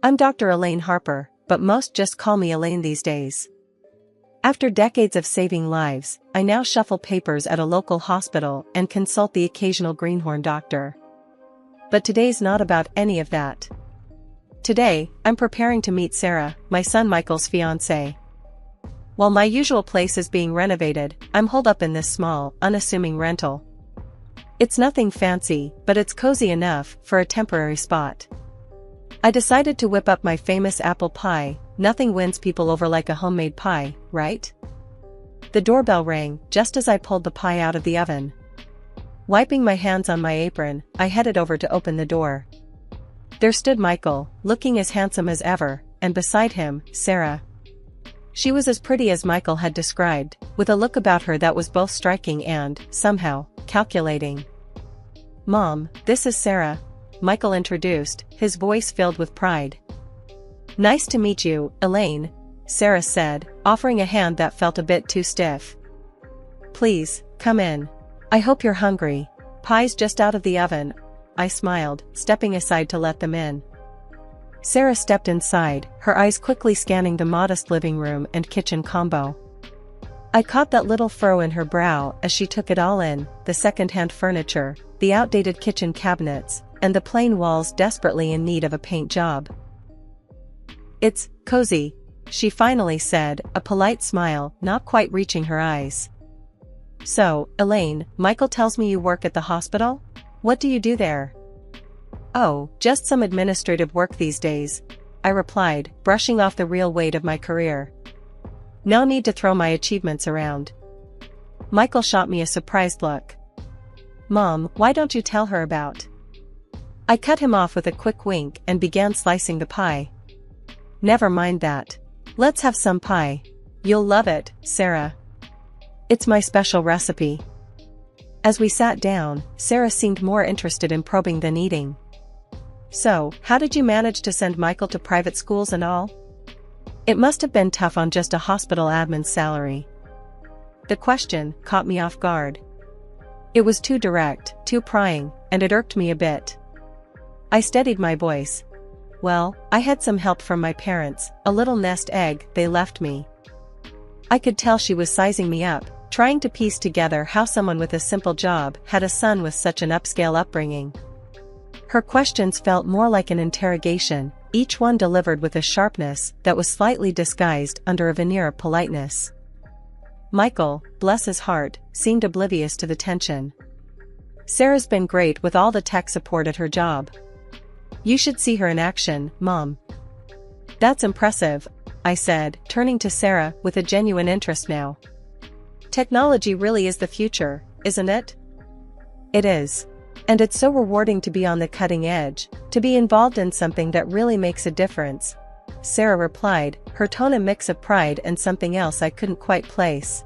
I'm Dr. Elaine Harper, but most just call me Elaine these days. After decades of saving lives, I now shuffle papers at a local hospital and consult the occasional greenhorn doctor. But today's not about any of that. Today, I'm preparing to meet Sarah, my son Michael's fiancée. While my usual place is being renovated, I'm holed up in this small, unassuming rental. It's nothing fancy, but it's cozy enough for a temporary spot. I decided to whip up my famous apple pie. Nothing wins people over like a homemade pie, right? The doorbell rang just as I pulled the pie out of the oven. Wiping my hands on my apron, I headed over to open the door. There stood Michael, looking as handsome as ever, and beside him, Sarah. She was as pretty as Michael had described, with a look about her that was both striking and, somehow, calculating. "Mom, this is Sarah," Michael introduced, his voice filled with pride. "Nice to meet you, Elaine," Sarah said, offering a hand that felt a bit too stiff. "Please, come in. I hope you're hungry. Pie's just out of the oven," I smiled, stepping aside to let them in. Sarah stepped inside, her eyes quickly scanning the modest living room and kitchen combo. I caught that little furrow in her brow as she took it all in, the second-hand furniture, the outdated kitchen cabinets, and the plain walls desperately in need of a paint job. "It's cozy," she finally said, a polite smile not quite reaching her eyes. "So, Elaine, Michael tells me you work at the hospital? What do you do there?" "Oh, just some administrative work these days," I replied, brushing off the real weight of my career. "No need to throw my achievements around." Michael shot me a surprised look. "Mom, why don't you tell her about?" I cut him off with a quick wink and began slicing the pie. "Never mind that. Let's have some pie. You'll love it, Sarah. It's my special recipe." As we sat down, Sarah seemed more interested in probing than eating. "So, how did you manage to send Michael to private schools and all? It must have been tough on just a hospital admin's salary." The question caught me off guard. It was too direct, too prying, and it irked me a bit. I steadied my voice. "Well, I had some help from my parents, a little nest egg they left me." I could tell she was sizing me up, trying to piece together how someone with a simple job had a son with such an upscale upbringing. Her questions felt more like an interrogation, each one delivered with a sharpness that was slightly disguised under a veneer of politeness. Michael, bless his heart, seemed oblivious to the tension. "Sarah's been great with all the tech support at her job. You should see her in action, Mom." "That's impressive," I said, turning to Sarah with a genuine interest now. "Technology really is the future, isn't it?" "It is. And it's so rewarding to be on the cutting edge, to be involved in something that really makes a difference," Sarah replied, her tone a mix of pride and something else I couldn't quite place.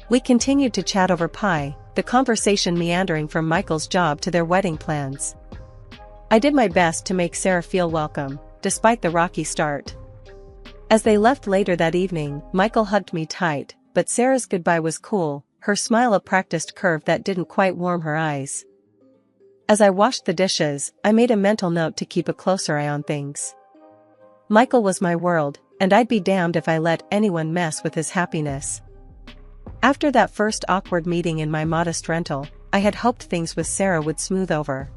We continued to chat over pie, the conversation meandering from Michael's job to their wedding plans. I did my best to make Sarah feel welcome, despite the rocky start. As they left later that evening, Michael hugged me tight, but Sarah's goodbye was cool, her smile a practiced curve that didn't quite warm her eyes. As I washed the dishes, I made a mental note to keep a closer eye on things. Michael was my world, and I'd be damned if I let anyone mess with his happiness. After that first awkward meeting in my modest rental, I had hoped things with Sarah would smooth over.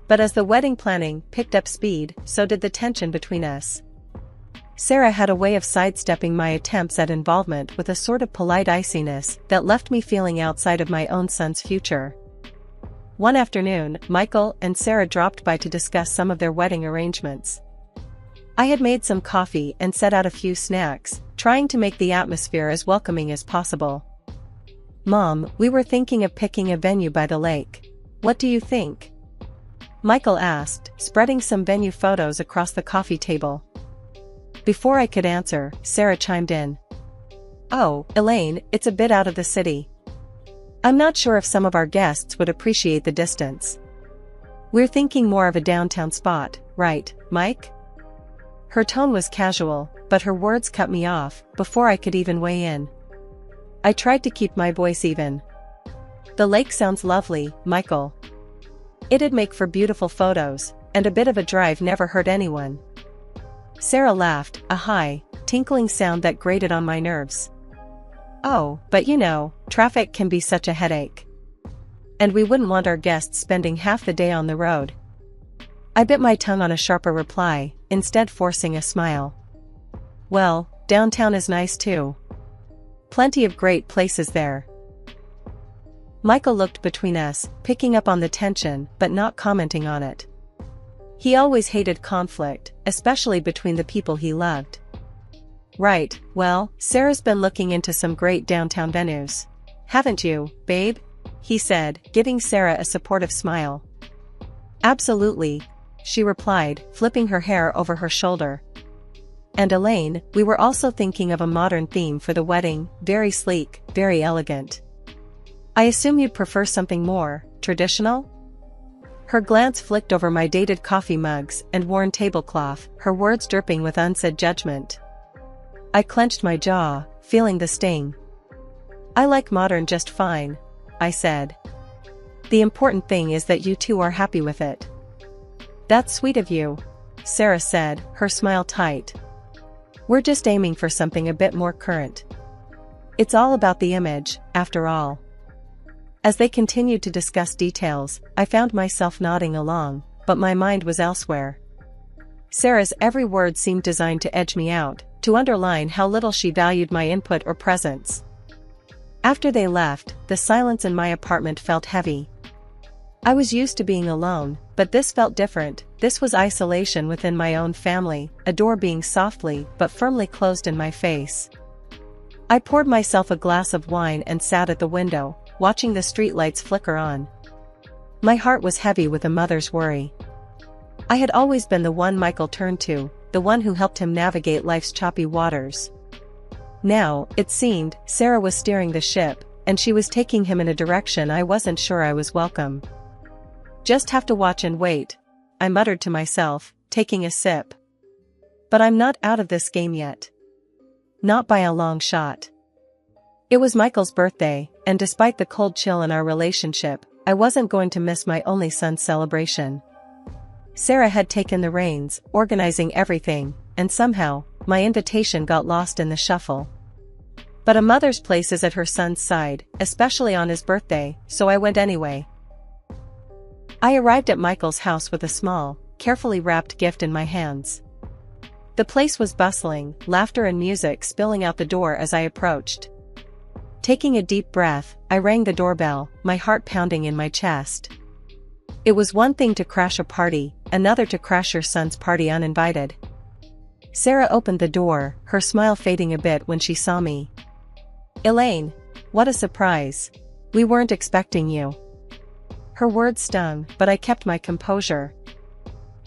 But as the wedding planning picked up speed, so did the tension between us. Sarah had a way of sidestepping my attempts at involvement with a sort of polite iciness that left me feeling outside of my own son's future. One afternoon, Michael and Sarah dropped by to discuss some of their wedding arrangements. I had made some coffee and set out a few snacks, trying to make the atmosphere as welcoming as possible. "Mom, we were thinking of picking a venue by the lake. What do you think?" Michael asked, spreading some venue photos across the coffee table. Before I could answer, Sarah chimed in. "Oh, Elaine, it's a bit out of the city. I'm not sure if some of our guests would appreciate the distance. We're thinking more of a downtown spot, right, Mike?" Her tone was casual, but her words cut me off before I could even weigh in. I tried to keep my voice even. "The lake sounds lovely, Michael. It'd make for beautiful photos, and a bit of a drive never hurt anyone. Sarah laughed, a high, tinkling sound that grated on my nerves. Oh, but you know, traffic can be such a headache. And we wouldn't want our guests spending half the day on the road. I bit my tongue on a sharper reply, instead forcing a smile. Well, downtown is nice too. Plenty of great places there. Michael looked between us, picking up on the tension but not commenting on it. He always hated conflict, especially between the people he loved. Right, well, Sarah's been looking into some great downtown venues. Haven't you, babe? He said, giving Sarah a supportive smile. Absolutely, she replied, flipping her hair over her shoulder. And Elaine, we were also thinking of a modern theme for the wedding, very sleek, very elegant. I assume you'd prefer something more traditional? Her glance flicked over my dated coffee mugs and worn tablecloth, her words dripping with unsaid judgment. I clenched my jaw, feeling the sting. I like modern just fine, I said. The important thing is that you two are happy with it. That's sweet of you, Sarah said, her smile tight. We're just aiming for something a bit more current. It's all about the image, after all. As they continued to discuss details, I found myself nodding along, but my mind was elsewhere. Sarah's every word seemed designed to edge me out, to underline how little she valued my input or presence. After they left, the silence in my apartment felt heavy. I was used to being alone, but this felt different. This was isolation within my own family, a door being softly but firmly closed in my face. I poured myself a glass of wine and sat at the window, watching the streetlights flicker on. My heart was heavy with a mother's worry. I had always been the one Michael turned to, the one who helped him navigate life's choppy waters. Now, it seemed, Sarah was steering the ship, and she was taking him in a direction I wasn't sure I was welcome. Just have to watch and wait, I muttered to myself, taking a sip. But I'm not out of this game yet. Not by a long shot. It was Michael's birthday, and despite the cold chill in our relationship, I wasn't going to miss my only son's celebration. Sarah had taken the reins, organizing everything, and somehow, my invitation got lost in the shuffle. But a mother's place is at her son's side, especially on his birthday, so I went anyway. I arrived at Michael's house with a small, carefully wrapped gift in my hands. The place was bustling, laughter and music spilling out the door as I approached. Taking a deep breath, I rang the doorbell, my heart pounding in my chest. It was one thing to crash a party, another to crash your son's party uninvited. Sarah opened the door, her smile fading a bit when she saw me. Elaine, what a surprise. We weren't expecting you. Her words stung, but I kept my composure.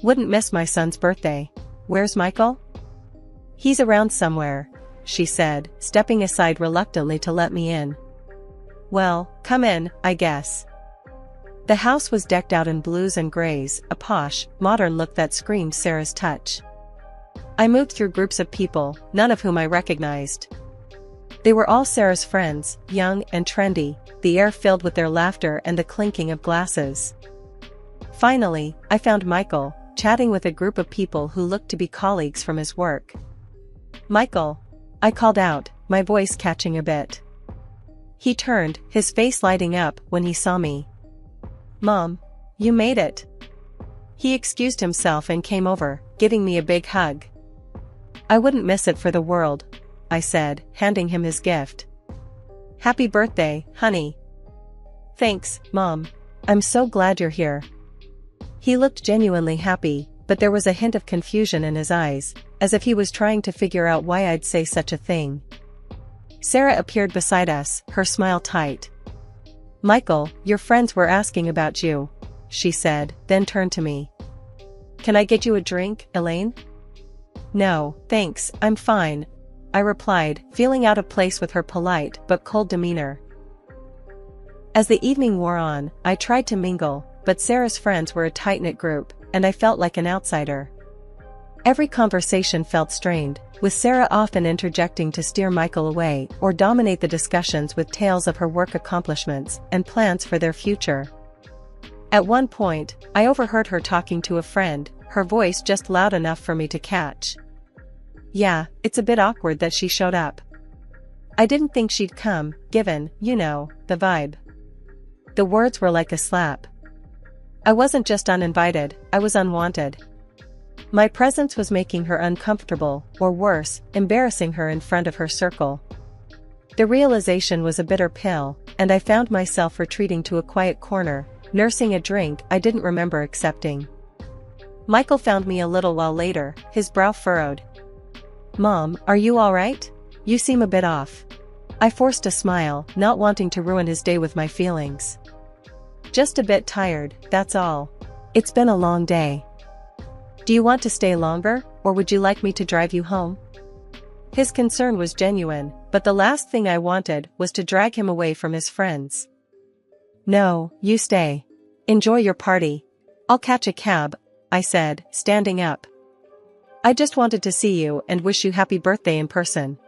Wouldn't miss my son's birthday. Where's Michael? He's around somewhere, she said, stepping aside reluctantly to let me in. Well, come in, I guess. The house was decked out in blues and grays, a posh, modern look that screamed Sarah's touch. I moved through groups of people, none of whom I recognized. They were all Sarah's friends, young and trendy, the air filled with their laughter and the clinking of glasses. Finally, I found Michael, chatting with a group of people who looked to be colleagues from his work. Michael, I called out, my voice catching a bit. He turned, his face lighting up when he saw me. Mom, you made it. He excused himself and came over, giving me a big hug. I wouldn't miss it for the world, I said, handing him his gift. Happy birthday, honey. Thanks, Mom. I'm so glad you're here. He looked genuinely happy, but there was a hint of confusion in his eyes, as if he was trying to figure out why I'd say such a thing. Sarah appeared beside us, her smile tight. Michael, your friends were asking about you, she said, then turned to me. Can I get you a drink, Elaine? No, thanks, I'm fine, I replied, feeling out of place with her polite but cold demeanor. As the evening wore on, I tried to mingle, but Sarah's friends were a tight-knit group, and I felt like an outsider. Every conversation felt strained, with Sarah often interjecting to steer Michael away or dominate the discussions with tales of her work accomplishments and plans for their future. At one point, I overheard her talking to a friend, her voice just loud enough for me to catch. Yeah, it's a bit awkward that she showed up. I didn't think she'd come, given, the vibe. The words were like a slap. I wasn't just uninvited, I was unwanted. My presence was making her uncomfortable, or worse, embarrassing her in front of her circle. The realization was a bitter pill, and I found myself retreating to a quiet corner, nursing a drink I didn't remember accepting. Michael found me a little while later, his brow furrowed. "Mom, are you alright? You seem a bit off." I forced a smile, not wanting to ruin his day with my feelings. "Just a bit tired, that's all. It's been a long day. Do you want to stay longer, or would you like me to drive you home?" His concern was genuine, but the last thing I wanted was to drag him away from his friends. "No, you stay. Enjoy your party. I'll catch a cab," I said, standing up. "I just wanted to see you and wish you happy birthday in person."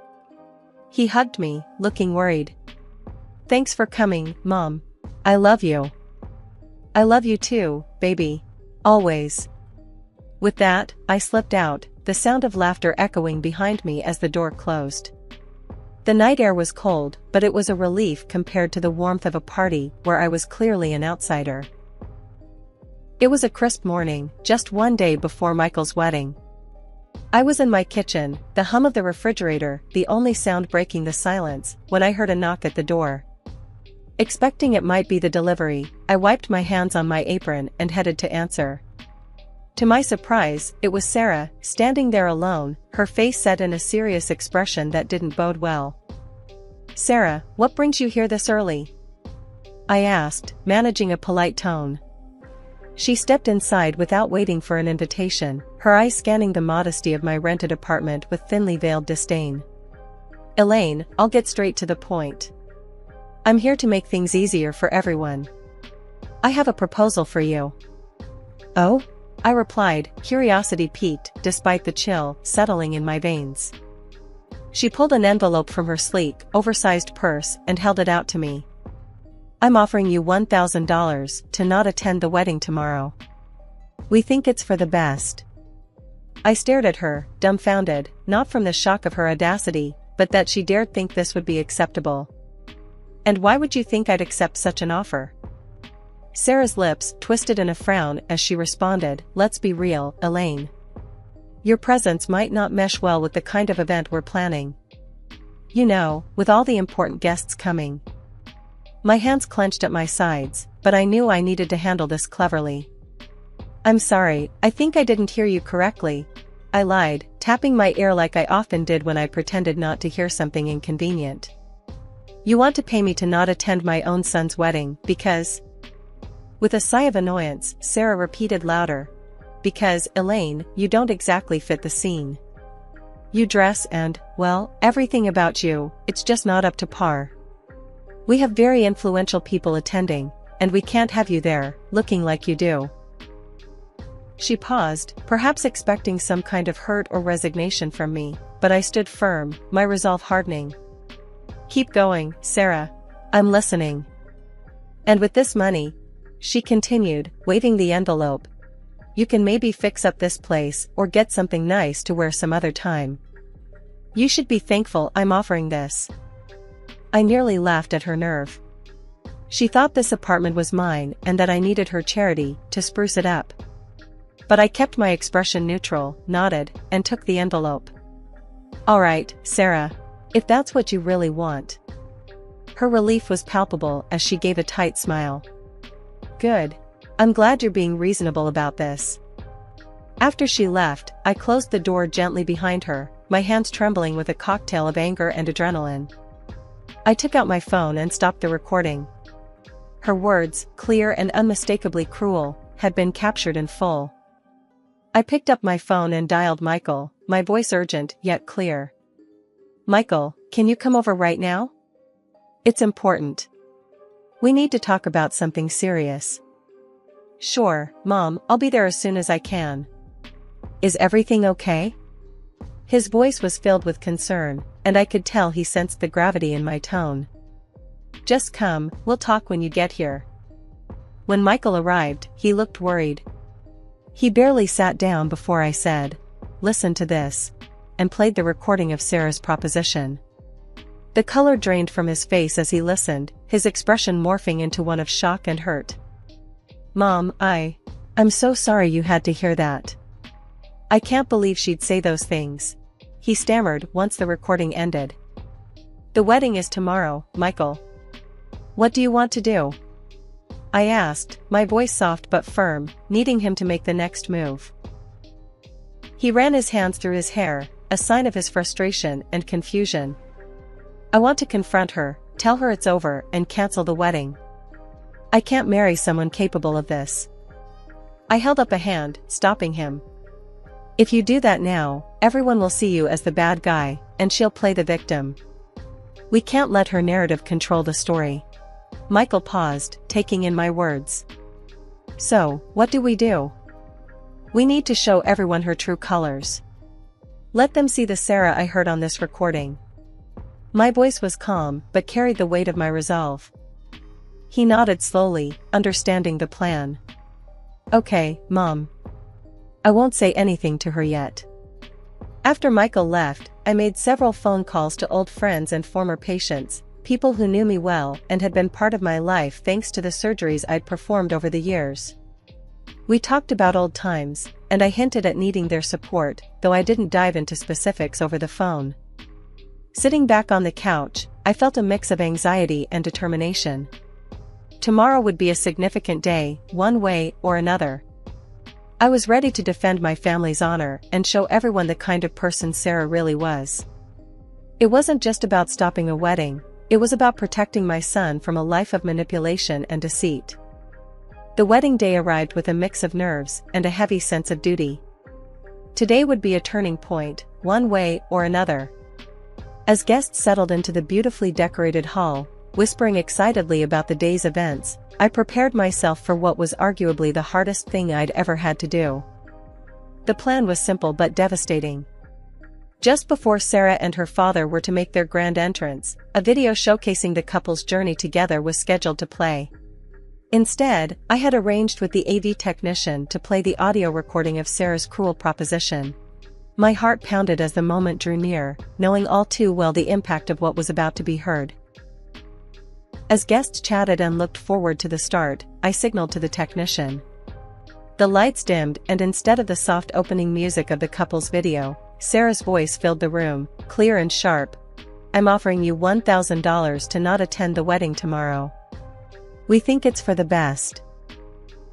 He hugged me, looking worried. "Thanks for coming, Mom. I love you." "I love you too, baby. Always." With that, I slipped out, the sound of laughter echoing behind me as the door closed. The night air was cold, but it was a relief compared to the warmth of a party where I was clearly an outsider. It was a crisp morning, just one day before Michael's wedding. I was in my kitchen, the hum of the refrigerator, the only sound breaking the silence, when I heard a knock at the door. Expecting it might be the delivery, I wiped my hands on my apron and headed to answer. To my surprise, it was Sarah, standing there alone, her face set in a serious expression that didn't bode well. "Sarah, what brings you here this early?" I asked, managing a polite tone. She stepped inside without waiting for an invitation, her eyes scanning the modesty of my rented apartment with thinly veiled disdain. "Elaine, I'll get straight to the point. I'm here to make things easier for everyone. I have a proposal for you." "Oh?" I replied, curiosity piqued, despite the chill settling in my veins. She pulled an envelope from her sleek, oversized purse and held it out to me. "I'm offering you $1,000 to not attend the wedding tomorrow. We think it's for the best." I stared at her, dumbfounded, not from the shock of her audacity, but that she dared think this would be acceptable. "And why would you think I'd accept such an offer?" Sarah's lips twisted in a frown as she responded, "Let's be real, Elaine. Your presence might not mesh well with the kind of event we're planning. With all the important guests coming." My hands clenched at my sides, but I knew I needed to handle this cleverly. "I'm sorry, I think I didn't hear you correctly," I lied, tapping my ear like I often did when I pretended not to hear something inconvenient. "You want to pay me to not attend my own son's wedding, because—" With a sigh of annoyance, Sarah repeated louder. "Because, Elaine, you don't exactly fit the scene. You dress and, well, everything about you, it's just not up to par. We have very influential people attending, and we can't have you there, looking like you do." She paused, perhaps expecting some kind of hurt or resignation from me, but I stood firm, my resolve hardening. "Keep going, Sarah. I'm listening. And with this money," she continued, waving the envelope, "you can maybe fix up this place or get something nice to wear some other time. You should be thankful I'm offering this." I nearly laughed at her nerve. She thought this apartment was mine and that I needed her charity to spruce it up. But I kept my expression neutral, nodded, and took the envelope. "All right, Sarah. If that's what you really want." Her relief was palpable as she gave a tight smile. "Good. I'm glad you're being reasonable about this." After she left, I closed the door gently behind her, my hands trembling with a cocktail of anger and adrenaline. I took out my phone and stopped the recording. Her words, clear and unmistakably cruel, had been captured in full. I picked up my phone and dialed Michael, my voice urgent yet clear. "Michael, can you come over right now? It's important. We need to talk about something serious." "Sure, Mom, I'll be there as soon as I can." "Is everything okay?" His voice was filled with concern, and I could tell he sensed the gravity in my tone. "Just come, we'll talk when you get here." When Michael arrived, he looked worried. He barely sat down before I said, "Listen to this," and played the recording of Sarah's proposition. The color drained from his face as he listened, his expression morphing into one of shock and hurt. "Mom, I'm so sorry you had to hear that. I can't believe she'd say those things," he stammered once the recording ended. "The wedding is tomorrow, Michael. What do you want to do?" I asked, my voice soft but firm, needing him to make the next move. He ran his hands through his hair, a sign of his frustration and confusion. "I want to confront her, tell her it's over, and cancel the wedding. I can't marry someone capable of this." I held up a hand, stopping him. "If you do that now, everyone will see you as the bad guy, and she'll play the victim. We can't let her narrative control the story." Michael paused, taking in my words. "So, what do we do?" "We need to show everyone her true colors. Let them see the Sarah I heard on this recording." My voice was calm, but carried the weight of my resolve. He nodded slowly, understanding the plan. "Okay, Mom. I won't say anything to her yet." After Michael left, I made several phone calls to old friends and former patients, people who knew me well and had been part of my life thanks to the surgeries I'd performed over the years. We talked about old times, and I hinted at needing their support, though I didn't dive into specifics over the phone. Sitting back on the couch, I felt a mix of anxiety and determination. Tomorrow would be a significant day, one way or another. I was ready to defend my family's honor and show everyone the kind of person Sarah really was. It wasn't just about stopping a wedding, it was about protecting my son from a life of manipulation and deceit. The wedding day arrived with a mix of nerves and a heavy sense of duty. Today would be a turning point, one way or another. As guests settled into the beautifully decorated hall, whispering excitedly about the day's events, I prepared myself for what was arguably the hardest thing I'd ever had to do. The plan was simple but devastating. Just before Sarah and her father were to make their grand entrance, a video showcasing the couple's journey together was scheduled to play. Instead, I had arranged with the AV technician to play the audio recording of Sarah's cruel proposition. My heart pounded as the moment drew near, knowing all too well the impact of what was about to be heard. As guests chatted and looked forward to the start, I signaled to the technician. The lights dimmed, and instead of the soft opening music of the couple's video, Sarah's voice filled the room, clear and sharp. "I'm offering you $1,000 to not attend the wedding tomorrow. We think it's for the best."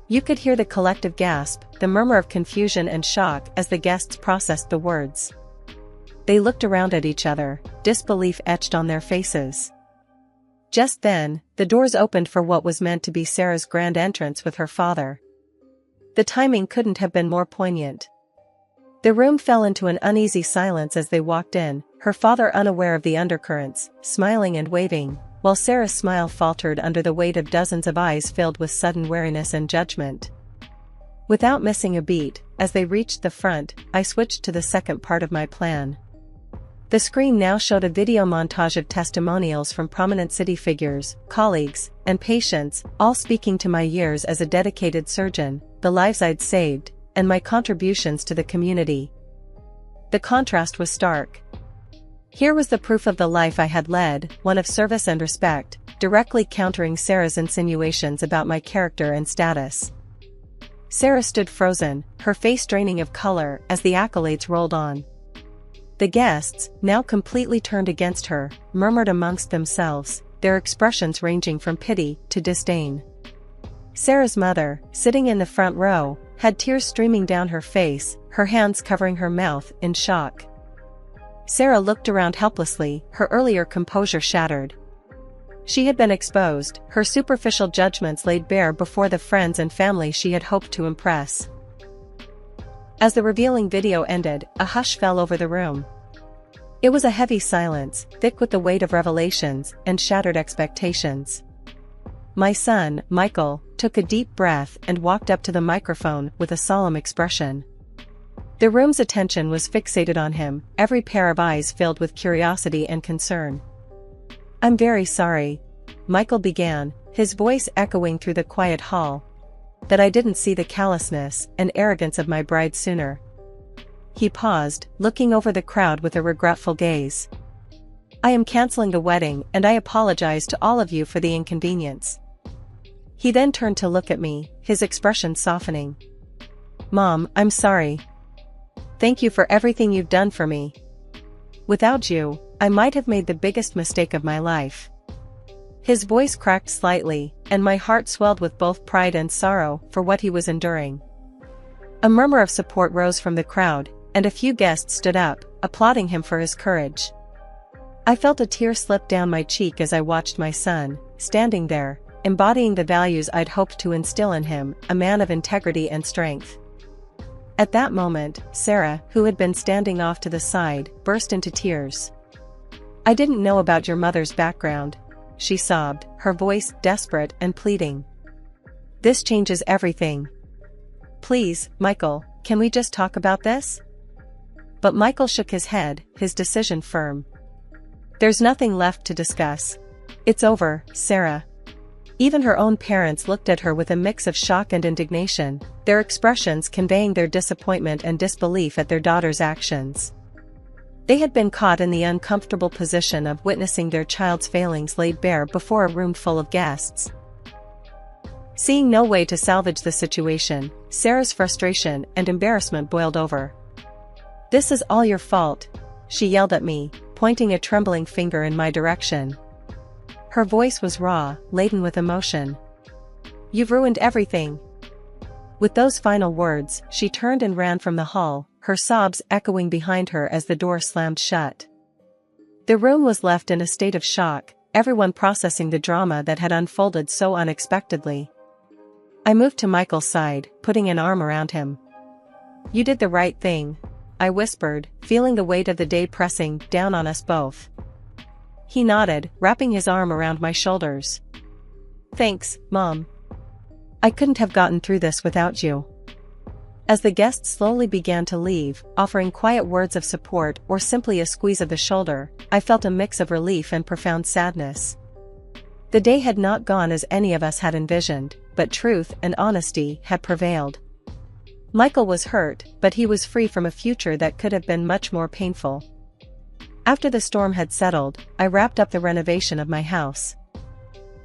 You could hear the collective gasp, the murmur of confusion and shock as the guests processed the words. They looked around at each other, disbelief etched on their faces. Just then, the doors opened for what was meant to be Sarah's grand entrance with her father. The timing couldn't have been more poignant. The room fell into an uneasy silence as they walked in, her father unaware of the undercurrents, smiling and waving, while Sarah's smile faltered under the weight of dozens of eyes filled with sudden wariness and judgment. Without missing a beat, as they reached the front, I switched to the second part of my plan. The screen now showed a video montage of testimonials from prominent city figures, colleagues, and patients, all speaking to my years as a dedicated surgeon, the lives I'd saved, and my contributions to the community. The contrast was stark. Here was the proof of the life I had led, one of service and respect, directly countering Sarah's insinuations about my character and status. Sarah stood frozen, her face draining of color as the accolades rolled on. The guests, now completely turned against her, murmured amongst themselves, their expressions ranging from pity to disdain. Sarah's mother, sitting in the front row, had tears streaming down her face, her hands covering her mouth in shock. Sarah looked around helplessly, her earlier composure shattered. She had been exposed, her superficial judgments laid bare before the friends and family she had hoped to impress. As the revealing video ended, a hush fell over the room. It was a heavy silence, thick with the weight of revelations and shattered expectations. My son, Michael, took a deep breath and walked up to the microphone with a solemn expression. The room's attention was fixated on him, every pair of eyes filled with curiosity and concern. "I'm very sorry," Michael began, his voice echoing through the quiet hall, that I didn't see the callousness and arrogance of my bride sooner. He paused, looking over the crowd with a regretful gaze. I am canceling the wedding and I apologize to all of you for the inconvenience. He then turned to look at me, his expression softening. Mom, I'm sorry. Thank you for everything you've done for me. Without you, I might have made the biggest mistake of my life. His voice cracked slightly, and my heart swelled with both pride and sorrow for what he was enduring. A murmur of support rose from the crowd, and a few guests stood up, applauding him for his courage. I felt a tear slip down my cheek as I watched my son, standing there, embodying the values I'd hoped to instill in him, a man of integrity and strength. At that moment, Sarah, who had been standing off to the side, burst into tears. I didn't know about your mother's background, she sobbed, her voice desperate and pleading. This changes everything. Please, Michael, can we just talk about this? But Michael shook his head, his decision firm. There's nothing left to discuss. It's over, Sarah. Even her own parents looked at her with a mix of shock and indignation, their expressions conveying their disappointment and disbelief at their daughter's actions. They had been caught in the uncomfortable position of witnessing their child's failings laid bare before a room full of guests. Seeing no way to salvage the situation, Sarah's frustration and embarrassment boiled over. This is all your fault, she yelled at me, pointing a trembling finger in my direction. Her voice was raw, laden with emotion. You've ruined everything. With those final words, she turned and ran from the hall, her sobs echoing behind her as the door slammed shut. The room was left in a state of shock, everyone processing the drama that had unfolded so unexpectedly. I moved to Michael's side, putting an arm around him. You did the right thing, I whispered, feeling the weight of the day pressing down on us both. He nodded, wrapping his arm around my shoulders. Thanks, Mom. I couldn't have gotten through this without you. As the guests slowly began to leave, offering quiet words of support or simply a squeeze of the shoulder, I felt a mix of relief and profound sadness. The day had not gone as any of us had envisioned, but truth and honesty had prevailed. Michael was hurt, but he was free from a future that could have been much more painful. After the storm had settled, I wrapped up the renovation of my house.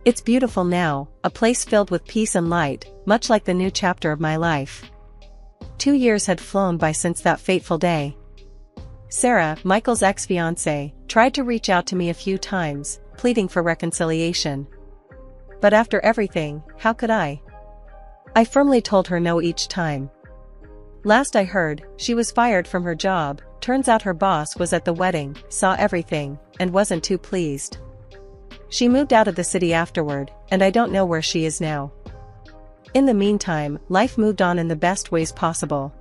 It's beautiful now, a place filled with peace and light, much like the new chapter of my life. 2 years had flown by since that fateful day. Sarah, Michael's ex-fiancée, tried to reach out to me a few times, pleading for reconciliation. But after everything, how could I? I firmly told her no each time. Last I heard, she was fired from her job. Turns out her boss was at the wedding, saw everything, and wasn't too pleased. She moved out of the city afterward, and I don't know where she is now. In the meantime, life moved on in the best ways possible.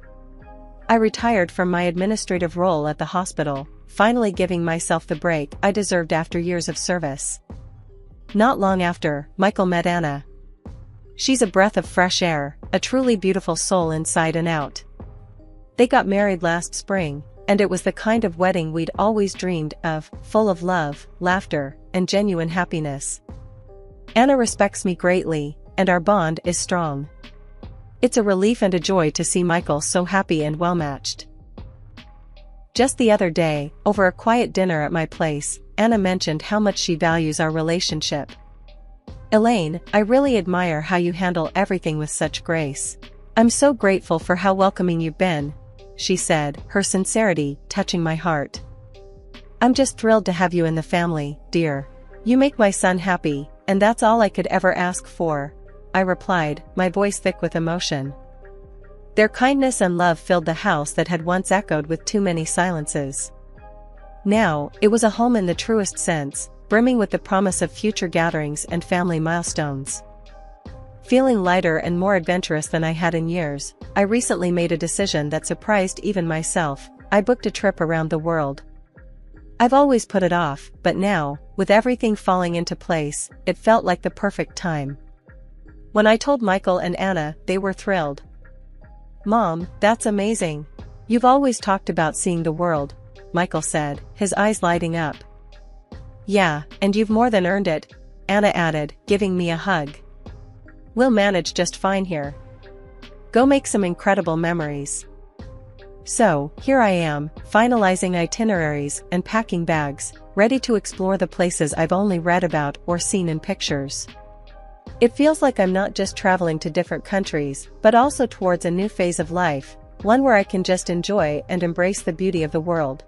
I retired from my administrative role at the hospital, finally giving myself the break I deserved after years of service. Not long after, Michael met Anna. She's a breath of fresh air, a truly beautiful soul inside and out. They got married last spring, and it was the kind of wedding we'd always dreamed of, full of love, laughter, and genuine happiness. Anna respects me greatly, and our bond is strong. It's a relief and a joy to see Michael so happy and well-matched. Just the other day, over a quiet dinner at my place, Anna mentioned how much she values our relationship. Elaine, I really admire how you handle everything with such grace. I'm so grateful for how welcoming you've been, she said, her sincerity touching my heart. I'm just thrilled to have you in the family, dear. You make my son happy, and that's all I could ever ask for, I replied, my voice thick with emotion. Their kindness and love filled the house that had once echoed with too many silences. Now, it was a home in the truest sense, brimming with the promise of future gatherings and family milestones. Feeling lighter and more adventurous than I had in years, I recently made a decision that surprised even myself. I booked a trip around the world. I've always put it off, but now, with everything falling into place, it felt like the perfect time. When I told Michael and Anna, they were thrilled. Mom, that's amazing. You've always talked about seeing the world, Michael said, his eyes lighting up. Yeah, and you've more than earned it, Anna added, giving me a hug. We'll manage just fine here, Go make some incredible memories. So, here I am, finalizing itineraries and packing bags, ready to explore the places I've only read about or seen in pictures. It feels like I'm not just traveling to different countries, but also towards a new phase of life, one where I can just enjoy and embrace the beauty of the world.